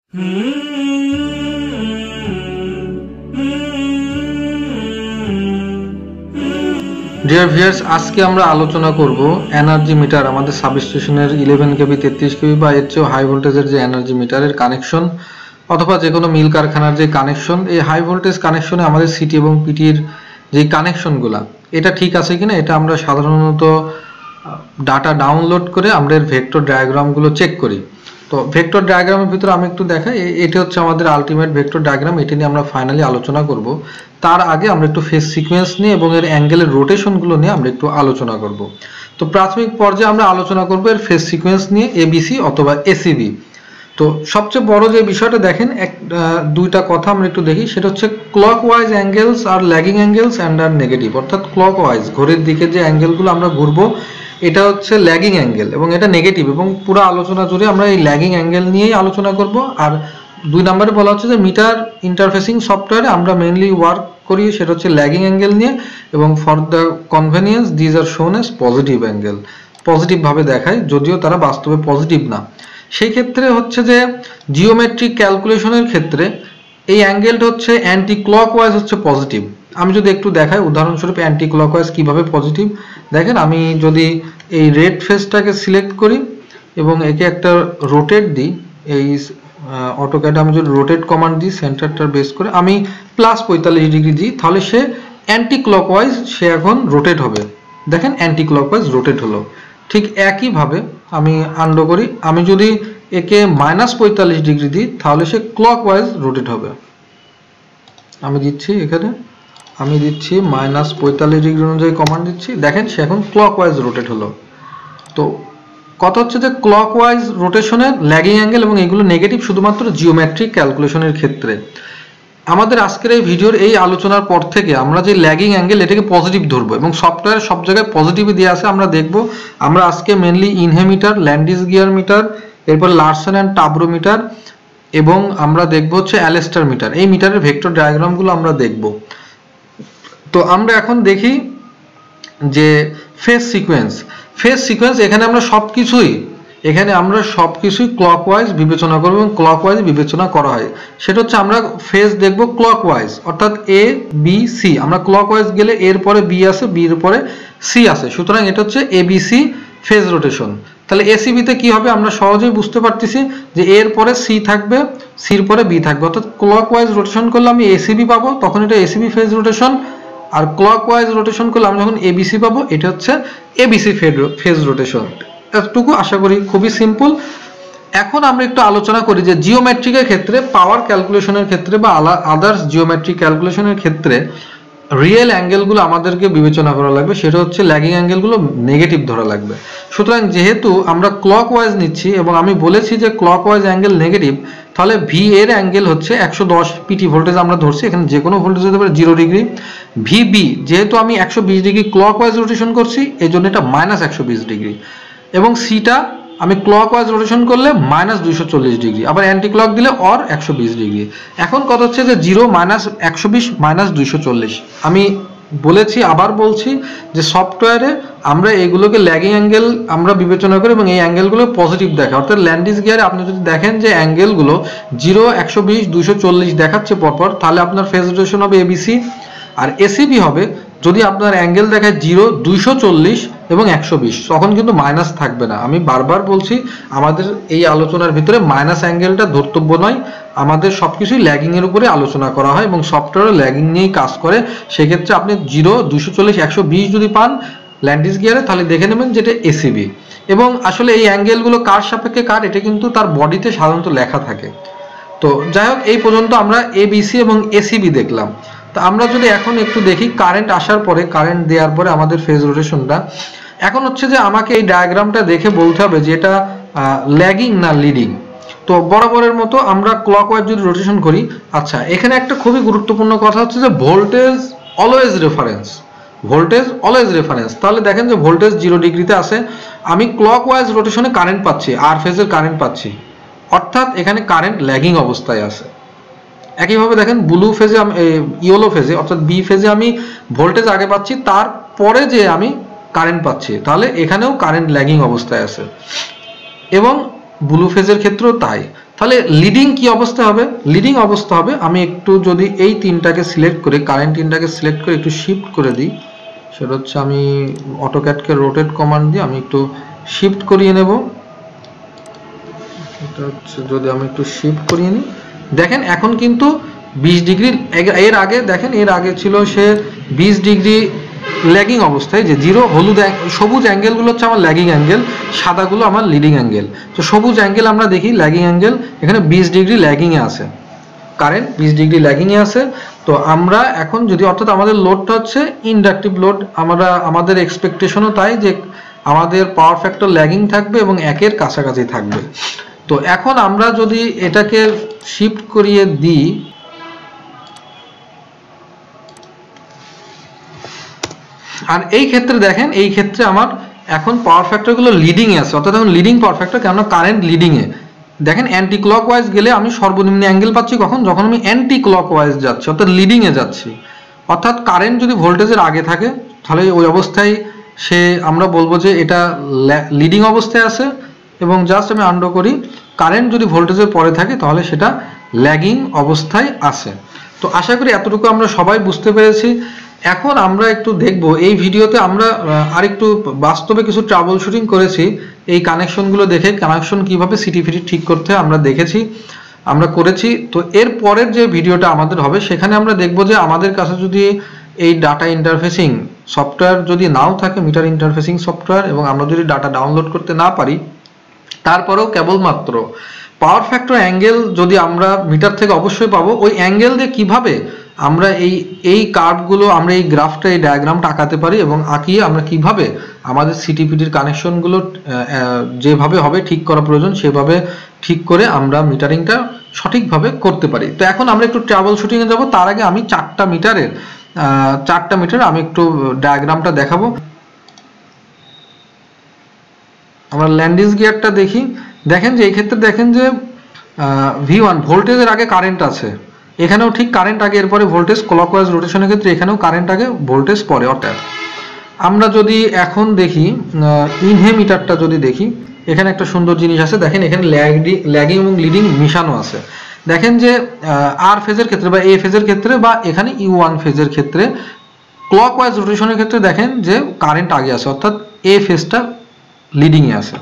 Dear viewers, আজকে আমরা আলোচনা করব এনার্জি মিটার আমাদের সাবস্টেশনের 11 কেভি 33 কেভি বা এর চেয়েও হাই ভোল্টেজের যে এনার্জি মিটারের কানেকশন অথবা যে কোনো মিল কারখানার যে কানেকশন, এই হাই ভোল্টেজ কানেকশনে আমাদের সিটি এবং পিটির যে কানেকশনগুলো এটা ঠিক আছে কিনা এটা আমরা সাধারণত ডাটা ডাউনলোড করে আমরা এর ভেক্টর ডায়াগ্রামগুলো চেক করি। তো ভেক্টর ডায়াগ্রামের ভিতরে আমি একটু দেখাই, এটি হচ্ছে আমাদের আলটিমেট ভেক্টর ডায়াগ্রাম, এটি নিয়ে আমরা ফাইনালি আলোচনা করব। তার আগে আমরা একটু ফেজ সিকোয়েন্স নিয়ে এবং এর অ্যাঙ্গেলের রোটেশনগুলো নিয়ে আমরা একটু আলোচনা করব। তো প্রাথমিক পর্যায়ে আমরা আলোচনা করব এর ফেজ সিকোয়েন্স নিয়ে, এবিসি অথবা এসিবি। তো সবচেয়ে বড় যে বিষয়টা দেখেন, দুইটা কথা আমরা একটু দেখি, সেটা হচ্ছে ক্লকওয়াইজ অ্যাঙ্গেলস আর lagging angles and are negative. অর্থাৎ ক্লকওয়াইজ ঘড়ির দিকে যে অ্যাঙ্গেলগুলো আমরা ঘুরবো এটা হচ্ছে ল্যাগিং অ্যাঙ্গেল এবং এটা নেগেটিভ, এবং পুরো আলোচনা জুড়ে আমরা এই ল্যাগিং অ্যাঙ্গেল নিয়েই আলোচনা করব। আর 2 নম্বরে বলা হচ্ছে যে মিটার ইন্টারফেসিং সফটওয়্যারে আমরা মেইনলি ওয়ার্ক করি সেটা হচ্ছে ল্যাগিং অ্যাঙ্গেল নিয়ে, এবং for the convenience these are শোন এস পজিটিভ অ্যাঙ্গেল, পজিটিভ ভাবে দেখায় যদিও তারা বাস্তবে পজিটিভ না। সেই ক্ষেত্রে হচ্ছে যে জিওমেট্রিক ক্যালকুলেশনের ক্ষেত্রে এই অ্যাঙ্গেলটা হচ্ছে অ্যান্টি ক্লকওয়াইজ হচ্ছে পজিটিভ। আমি যদি একটু দেখাই উদাহরণস্বরূপ অ্যান্টি ক্লকওয়াইজ কিভাবে পজিটিভ দেখেন, আমি যদি এই রেড ফেসটাকে সিলেক্ট করি এবং একে একটা রোটেট দিই, এই অটোক্যাডে আমি যদি রোটেট কমান্ড দিই সেন্টারটার বেস করে আমি +45 ডিগ্রি দিই, তাহলে সে অ্যান্টি ক্লকওয়াইজ সে এখন রোটেট হবে। দেখেন অ্যান্টি ক্লকওয়াইজ রোটেট হলো। ঠিক একইভাবে আমি আন্ডো করি, আমি যদি একে -45 ডিগ্রি দিই তাহলে সে ক্লকওয়াইজ রোটেট হবে। আমি দিচ্ছি এখানে, আমি দিচ্ছি -45 ডিগ্রি অনুযায়ী কমান্ড দিচ্ছি, দেখেন সে এখন ক্লকওয়াইজ রোটেট হলো। তো কথা হচ্ছে যে ক্লকওয়াইজ রোটেশনের ল্যাগিং অ্যাঙ্গেল এবং এগুলো নেগেটিভ শুধুমাত্র জিওমেট্রিক ক্যালকুলেশনের ক্ষেত্রে। আমাদের আজকের এই ভিডিওর এই আলোচনার পর থেকে আমরা যে ল্যাগিং অ্যাঙ্গেল এটাকে পজিটিভ ধরবো, এবং সফটওয়্যার সব জায়গায় পজিটিভই দিয়ে আছে আমরা দেখব। আমরা আজকে মেনলি ইনহে মিটার, ল্যান্ডিস গিয়ার মিটার, এরপর লার্সেন অ্যান্ড টাব্রো মিটার, এবং আমরা দেখব হচ্ছে অ্যালেস্টার মিটার, এই মিটারের ভেক্টর ডায়াগ্রামগুলো আমরা দেখব। তো আমরা এখন দেখি যে ফেজ সিকোয়েন্স। ফেজ সিকোয়েন্স এখানে আমরা সবকিছুই ক্লকওয়াইজ বিবেচনা করব এবং ক্লকওয়াইজ বিবেচনা করা হয়। সেটা হচ্ছে আমরা ফেজ দেখব ক্লকওয়াইজ, অর্থাৎ এ বি সি। আমরা ক্লকওয়াইজ গেলে এর পরে বি আছে, বির পরে সি আছে, সুতরাং এটা হচ্ছে এবিসি ফেজ রোটেশন। তাহলে এসিবিতে কি হবে আমরা সহজেই বুঝতে পারতেছি যে এর পরে সি থাকবে, সির পরে বি থাকবে, অর্থাৎ ক্লকওয়াইজ রোটেশন করলে আমি এসিবি পাবো, তখন এটা এসিবি ফেজ রোটেশন। আর ক্লকওয়াইজ রোটেশন করলে আমি যখন এবিসি পাবো এটা হচ্ছে এবিসি ফেজ রোটেশন। এতটুকু আশা করি খুবই সিম্পল। এখন আমরা একটু আলোচনা করি যে জিওমেট্রিকের ক্ষেত্রে, পাওয়ার ক্যালকুলেশনের ক্ষেত্রে বা আদার্স জিওমেট্রিক ক্যালকুলেশনের ক্ষেত্রে রিয়েল অ্যাঙ্গেলগুলো আমাদেরকে বিবেচনা করা লাগবে, সেটা হচ্ছে ল্যাগিং অ্যাঙ্গেলগুলো নেগেটিভ ধরা লাগবে। সুতরাং যেহেতু আমরা ক্লকওয়াইজ নিচ্ছি এবং আমি বলেছি যে ক্লকওয়াইজ অ্যাঙ্গেল নেগেটিভ, তাহলে ভি এর অ্যাঙ্গেল হচ্ছে 110 পিটি ভোল্টেজ আমরা ধরছি, এখানে যে কোনো ভোল্টেজ হতে পারে 0 ডিগ্রি। ভিবি যেহেতু আমি 120 ডিগ্রি ক্লকওয়াইজ রোটেশন করছি এই জন্য এটা -120 ডিগ্রি, এবং সিটা আমি ক্লকওয়াইজ রোটেশন করলে -240 ডিগ্রি, আবার অ্যান্টি ক্লক দিলে অর 120 ডিগ্রি। এখন কথা হচ্ছে যে 0 -120 -240, আমি বলেছি আবার বলছি যে সফটওয়্যারে আমরা এগুলোকে ল্যাগিং অ্যাঙ্গেল আমরা বিবেচনা করি এবং এই অ্যাঙ্গেলগুলো পজিটিভ দেখায়। অর্থাৎ ল্যান্ডিস গিয়ারে আপনি যদি দেখেন যে অ্যাঙ্গেলগুলো 0 120 240 দেখাচ্ছে পরপর, তাহলে আপনার ফেজ রোটেশন হবে এবিসি। আর এসিবি হবে যদি আপনার অ্যাঙ্গেল দেখায় 0 240 এবং 120, তখন কিন্তু মাইনাস থাকবে না। আমি বারবার বলছি আমাদের এই আলোচনার ভিতরে মাইনাস অ্যাঙ্গেলটা ধর্তব্য নয়, আমাদের সবকিছুই ল্যাগিং এর উপরে আলোচনা করা হয় এবং সফটওয়্যার ল্যাগিং নিয়েই কাজ করে। সেক্ষেত্রে আপনি 0 240 120 যদি পান ল্যান্ডিস গিয়ারে তাহলে দেখে নেবেন যেটা এসিবি। এবং আসলে এই অ্যাঙ্গেলগুলো কার সাপেক্ষে কার এটা কিন্তু তার বডিতে সাধারণত লেখা থাকে। তো যাই হোক, এই পর্যন্ত আমরা এবিসি এবং এসিবি দেখলাম। তো আমরা যদি এখন একটু দেখি কারেন্ট আসার পরে, কারেন্ট দেওয়ার পরে আমাদের ফেজ রোটেশনটা এখন হচ্ছে যে আমাকে এই ডায়াগ্রামটা দেখে বলতে হবে যে এটা ল্যাগিং না লিডিং। তো বরাবরের মতো আমরা ক্লকওয়াইজ যদি রোটেশন করি, আচ্ছা এখানে একটা খুবই গুরুত্বপূর্ণ কথা হচ্ছে যে voltage always reference, voltage always reference. তাহলে দেখেন যে ভোল্টেজ 0 ডিগ্রিতে আছে, আমি ক্লকওয়াইজ রোটেশনে কারেন্ট পাচ্ছি, আর ফেজের কারেন্ট পাচ্ছি, অর্থাৎ এখানে কারেন্ট ল্যাগিং অবস্থায় আছে। একইভাবে দেখেন ব্লু ফেজে ইয়েলো ফেজে অর্থাৎ বি ফেজে আমি ভোল্টেজ আগে পাচ্ছি, তারপরে যে আমি কারেন্ট পাচ্ছি, তাহলে এখানেও কারেন্ট ল্যাগিং অবস্থায় আছে। এবং ব্লু ফেজের ক্ষেত্রেও তাই। তাহলে লিডিং কি অবস্থা হবে? লিডিং অবস্থা হবে, আমি একটু যদি এই তিনটাকে সিলেক্ট করে কারেন্ট তিনটাকে সিলেক্ট করে একটু শিফট করে দিই, সেটা হচ্ছে আমি অটোক্যাডকে রোটেট কমান্ড দিয়ে আমি একটু শিফট করিয়ে নেব। এটা হচ্ছে যদি আমি একটু শিফট করিয়ে নিই, দেখেন এখন কিন্তু 20 ডিগ্রি, এর আগে দেখেন এর আগে ছিল সে 20 ডিগ্রি ল্যাগিং অবস্থায়, যে জিরো হলুদ সবুজ অ্যাঙ্গেলগুলো হচ্ছে আমার ল্যাগিং অ্যাঙ্গেল, সাদাগুলো আমার লিডিং অ্যাঙ্গেল। তো সবুজ অ্যাঙ্গেল আমরা দেখি ল্যাগিং অ্যাঙ্গেল, এখানে 20 ডিগ্রি ল্যাগিংয়ে আছে, কারেন্ট 20 ডিগ্রি ল্যাগিংয়ে আছে। তো আমরা এখন যদি, অর্থাৎ আমাদের লোডটা হচ্ছে ইন্ডাকটিভ লোড, আমাদের এক্সপেকটেশনও তাই যে আমাদের পাওয়ার ফ্যাক্টর ল্যাগিং থাকবে এবং 1-এর কাছাকাছি থাকবে। তো এখন আমরা যদি এটাকে শিফট করিয়ে দিই, আর এই ক্ষেত্রে দেখেন, এই ক্ষেত্রে আমার এখন পাওয়ার ফ্যাক্টরগুলো লিডিংয়ে আছে, অর্থাৎ এখন লিডিং পাওয়ার ফ্যাক্টর, কেননা কারেন্ট লিডিংয়ে। দেখেন অ্যান্টি ক্লকওয়াইজ গেলে আমি সর্বনিম্ন অ্যাঙ্গেল পাচ্ছি কখন? যখন আমি অ্যান্টি ক্লকওয়াইজ যাচ্ছি, অর্থাৎ লিডিংয়ে যাচ্ছি। অর্থাৎ কারেন্ট যদি ভোল্টেজের আগে থাকে তাহলে ওই অবস্থায় আমরা বলবো যে এটা লিডিং অবস্থায় আছে, এবং জাস্ট আমি আন্ডো করি, কারেন্ট যদি ভোল্টেজের পরে থাকে তাহলে সেটা ল্যাগিং অবস্থায় আছে। তো আশা করি এতটুকু আমরা সবাই বুঝতে পেরেছি। এখন আমরা একটু দেখব, এই ভিডিওতে আমরা আরেকটু বাস্তবে কিছু ট্রাবল শুটিং করেছি, এই কানেকশনগুলো দেখে কানেকশন কিভাবে সিটি ফিটি ঠিক করতে হয় আমরা দেখেছি, আমরা করেছি। তো এর পরের যে ভিডিওটা আমাদের হবে সেখানে আমরা দেখব যে আমাদের কাছে যদি এই ডাটা ইন্টারফেসিং সফটওয়্যার যদি নাও থাকে, মিটার ইন্টারফেসিং সফটওয়্যার, এবং আমরা যদি ডাটা ডাউনলোড করতে না পারি, তারপরেও কেবলমাত্র পাওয়ার ফ্যাক্টর অ্যাঙ্গেল যদি আমরা মিটার থেকে অবশ্যই পাবো, ওই অ্যাঙ্গেল দিয়ে কিভাবে আমরা এই কার্ভগুলো, আমরা এই গ্রাফটা, এই ডায়াগ্রামটা আঁকাতে পারি, এবং আঁকিয়ে আমরা কিভাবে আমাদের সিটিপিটির কানেকশনগুলো যেভাবে হবে ঠিক করা প্রয়োজন সেভাবে ঠিক করে আমরা মিটারিংটা সঠিকভাবে করতে পারি। তো এখন আমরা একটু ট্রাবল শুটিংয়ে যাব। তার আগে আমি চারটা মিটার আমি একটু ডায়াগ্রামটা দেখাবো। আমরা ল্যান্ডিস গিয়ারটা দেখি, দেখেন যে এই ক্ষেত্রে দেখেন যে V1 ভোল্টেজের আগে কারেন্ট আছে, এখানেও ঠিক কারেন্ট আগে, এরপরে ভোল্টেজ ক্লকওয়াইজ রোটেশনের ক্ষেত্রে এখানেও কারেন্ট আগে ভোল্টেজ পরে। অর্থাৎ আমরা যদি এখন দেখি ইনহে মিটারটা যদি দেখি, এখানে একটা সুন্দর জিনিস আছে, দেখেন এখানে ল্যাগিং এবং লিডিং মিশানো আছে। দেখেন যে আর ফেজের ক্ষেত্রে বা এ ফেজের ক্ষেত্রে বা এখানে U1 ফেজের ক্ষেত্রে ক্লকওয়াইজ রোটেশনের ক্ষেত্রে দেখেন যে কারেন্ট আগে আছে, অর্থাৎ এ ফেজটা লিডিংয়ে আছে।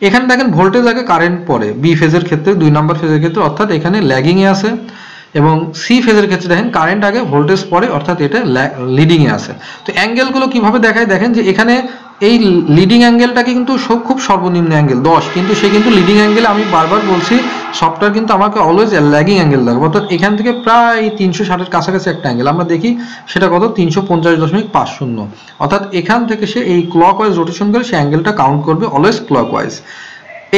এখানে দেখেন ভোল্টেজ আগে কারেন্ট পরে, বি ফেজের ক্ষেত্রে 2 নম্বর ফেজের ক্ষেত্রে, অর্থাৎ এখানে ল্যাগিংয়ে আছে, এবং সি ফেজের ক্ষেত্রে দেখেন কারেন্ট আগে ভোল্টেজ পরে, অর্থাৎ এটা লিডিংয়ে আছে। তো অ্যাঙ্গেলগুলো কিভাবে দেখায়, দেখেন যে এখানে এই লিডিং অ্যাঙ্গেলটাকে কিন্তু খুব সর্বনিম্ন অ্যাঙ্গেল 10, কিন্তু সে কিন্তু লিডিং অ্যাঙ্গেল, আমি বারবার বলছি সফটওয়্যার কিন্তু আমাকে অলওয়েজ ল্যাগিং অ্যাঙ্গেল লাগবে, অর্থাৎ এখান থেকে প্রায় 360-এর কাছাকাছি একটা অ্যাঙ্গেল আমরা দেখি, সেটা কত 350.50, অর্থাৎ এখান থেকে সে এই ক্লকওয়াইজ রোটেশন করে সে অ্যাঙ্গেলটা কাউন্ট করবে অলওয়েজ ক্লকওয়াইজ।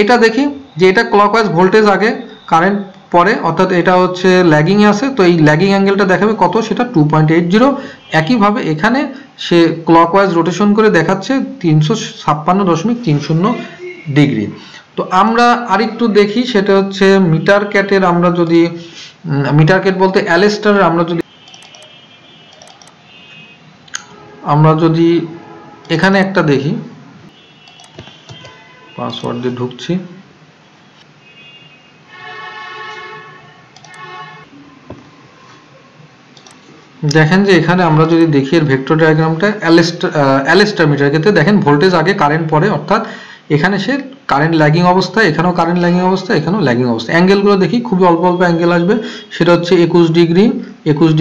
এটা দেখি যে এটা ক্লকওয়াইজ ভোল্টেজ আগে কারেন্ট পরে, অর্থাৎ এটা হচ্ছে ল্যাগিং এ আছে, তো এই ল্যাগিং অ্যাঙ্গেলটা দেখাবে কত, সেটা 2.80। একইভাবে এখানে সে ক্লকওয়াইজ রোটেশন করে দেখাচ্ছে 356.30 ডিগ্রি। তো আমরা আরেকটু দেখি, সেটা হচ্ছে মিটার ক্যাটের, আমরা যদি মিটার ক্যাট বলতে অ্যালেস্টারের আমরা যদি এখানে একটা দেখি, পাসওয়ার্ড দিয়ে ঢুকছি, দেখেন যে এখানে আমরা যদি দেখি এর ভেক্টর ডায়াগ্রামটা, অ্যালেস্টার মিটার ক্ষেত্রে দেখেন ভোল্টেজ আগে কারেন্ট পরে, অর্থাৎ এখানে সে কারেন্ট ল্যাগিং অবস্থা, এখানেও কারেন্ট ল্যাগিং অবস্থা, এখানেও ল্যাগিং অবস্থা। অ্যাঙ্গেলগুলো দেখি, খুবই অল্প অ্যাঙ্গেল আসবে, সেটা হচ্ছে 21 ডিগ্রি, 22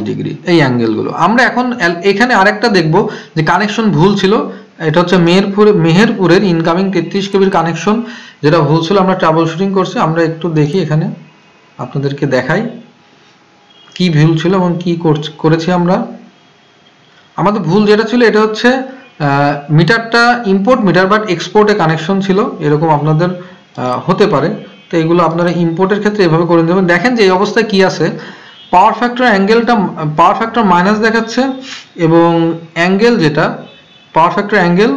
ডিগ্রি, এই অ্যাঙ্গেলগুলো। আমরা এখন এখানে আরেকটা দেখব যে কানেকশন ভুল ছিল, এটা হচ্ছে মেহেরপুরের ইনকামিং 33 কেবির কানেকশন, যেটা ভুল ছিল, আমরা ট্রাবল শুটিং করছি। আমরা একটু দেখি, এখানে আপনাদেরকে দেখাই কি ভুল ছিল এবং কি করেছি আমরা। আমাদের ভুল যেটা ছিল, এটা হচ্ছে মিটারটা ইম্পোর্ট মিটার বাট এক্সপোর্টে কানেকশন ছিল, এরকম আপনাদের হতে পারে। তো এগুলো আপনারা ইম্পোর্টের ক্ষেত্রে এভাবে করে দেবেন। দেখেন যে এই অবস্থায় কি আছে, পাওয়ার ফ্যাক্টর অ্যাঙ্গেলটা, পাওয়ার ফ্যাক্টর মাইনাস দেখাচ্ছে, এবং অ্যাঙ্গেল যেটা পাওয়ার ফ্যাক্টর অ্যাঙ্গেল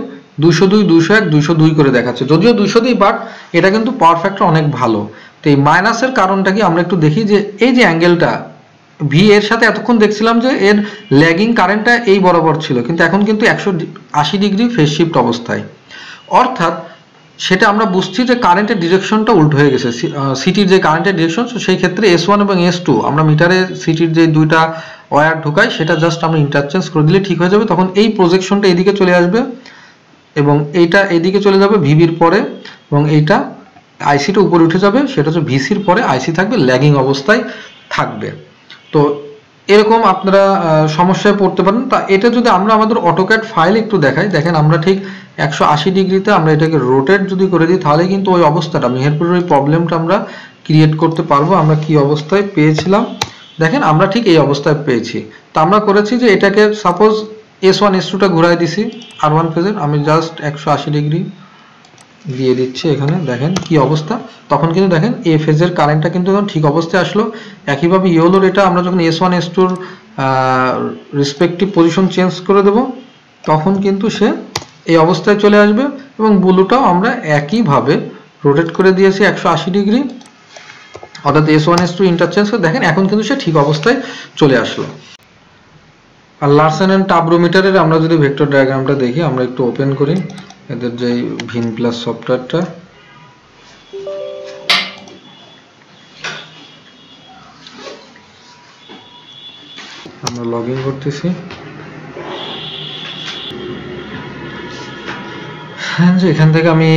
202, 201, 202 করে দেখাচ্ছে, যদিও 202, বাট এটা কিন্তু পাওয়ার ফ্যাক্টর অনেক ভালো। তো এই মাইনাসের কারণটা কি আমরা একটু দেখি, যে এই যে অ্যাঙ্গেলটা ভি এর সাথে এতক্ষণ দেখছিলাম যে এর ল্যাগিং কারেন্টটা এই বরাবর ছিল, কিন্তু এখন কিন্তু 180 ডিগ্রি ফেজ শিফট অবস্থায়, অর্থাৎ সেটা আমরা বুঝছি যে কারেন্টের ডিরেকশনটা উল্টো হয়ে গেছে, সিটির যে কারেন্টের ডিরেকশন, সেই ক্ষেত্রে S1 এবং S2 আমরা মিটারে সিটির যে দুইটা ওয়্যার ঢোকাই সেটা জাস্ট আমরা ইন্টারচেঞ্জ করে দিলে ঠিক হয়ে যাবে। তখন এই প্রজেকশনটা এদিকে চলে আসবে এবং এইটা এদিকে চলে যাবে ভিবির পরে, এবং এইটা আইসিটা উপরে উঠে যাবে, সেটা হচ্ছে ভিসির পরে আইসি থাকবে, ল্যাগিং অবস্থায় থাকবে। তো এরকম আপনারা সমস্যায় পড়তে পারেন। তা এটা যদি আমরা আমাদের অটোক্যাড ফাইল একটু দেখাই, দেখেন আমরা ঠিক 180 ডিগ্রিতে আমরা এটাকে রোটেট যদি করে দিই তাহলে কিন্তু ওই অবস্থাটা, মেহেরপুরের ওই প্রবলেমটা আমরা ক্রিয়েট করতে পারবো। আমরা কি অবস্থায় পেয়েছিলাম দেখেন, আমরা ঠিক এই অবস্থায় পেয়েছি। তো আমরা করেছি যে এটাকে সাপোজ S1 S2টা ঘুরাই দিছি R1 ফেজের, আমি জাস্ট 180 ডিগ্রি দিয়ে দিচ্ছি এখানে, দেখেন কি অবস্থা। তখন কিন্তু দেখেন এ ফেজের কারেন্টটা কিন্তু ঠিক অবস্থায় আসলো। একইভাবে ইয়েলোর এটা আমরা যখন S1 S2 এর রেসপেক্টিভ পজিশন চেঞ্জ করে দেব তখন কিন্তু সে এই অবস্থায় চলে আসবে, এবং ব্লুটাও আমরা একইভাবে রোটেট করে দিয়েছি 180 ডিগ্রি, অর্থাৎ S1 S2 ইন্টারচেঞ্জ করে দেখেন এখন কিন্তু সে ঠিক অবস্থায় চলে আসলো। আর লারসেন এন্ড টাবরো মিটারের আমরা যদি ভেক্টর ডায়াগ্রামটা দেখি, আমরা একটু ওপেন করি এদের যে ভিন প্লাস সফটওয়্যারটা, আমরা লগ ইন করতেছি। হ্যাঁ, যে এখান থেকে আমি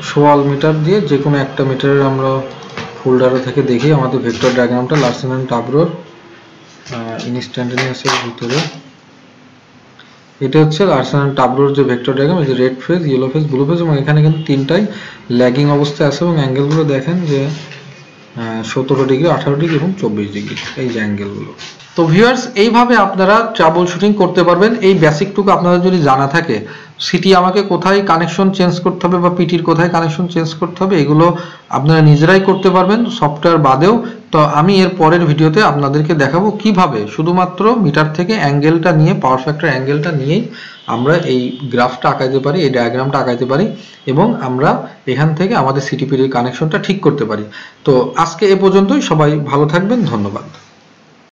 শো অল মিটার দিয়ে যে কোনো একটা মিটারের আমরা ফোল্ডারে থেকে দেখি আমাদের ভেক্টর ডায়াগ্রামটা লারসেন এন্ড টাবরোর ইনস্ট্যান্টানিয়াসের ভিতরে। এটা হচ্ছে লারসেন এন্ড টাবরোর যে ভেক্টর ডায়াগ্রাম, এই যে red phase, yellow phase, blue phase, এবং এখানে কিন্তু তিনটাই ল্যাগিং অবস্থায় আছে, এবং অ্যাঙ্গেলগুলো দেখেন যে 17 ডিগ্রি, 18 ডিগ্রি এবং 24 ডিগ্রি, এই যে অ্যাঙ্গেলগুলো। তো ভিউয়ার্স, এইভাবে আপনারা ট্রাবল শুটিং করতে পারবেন। এই বেসিকটুকু আপনাদের যদি জানা থাকে, সিটি আমাকে কোথায় কানেকশন চেঞ্জ করতে হবে বা পিটির কোথায় কানেকশন চেঞ্জ করতে হবে, এগুলো আপনারা নিজেরাই করতে পারবেন সফটওয়্যার বাদেও। তো আমি এর পরের ভিডিওতে আপনাদেরকে দেখাবো কিভাবে শুধুমাত্র মিটার থেকে অ্যাঙ্গেলটা নিয়ে, পাওয়ার ফ্যাক্টর অ্যাঙ্গেলটা নিয়েই আমরা এই গ্রাফটা আঁকাইতে পারি, এই ডায়াগ্রামটা আঁকাইতে পারি, এবং আমরা এখান থেকে আমাদের সিটিপিটির কানেকশনটা ঠিক করতে পারি। তো আজকে এ পর্যন্তই, সবাই ভালো থাকবেন, ধন্যবাদ।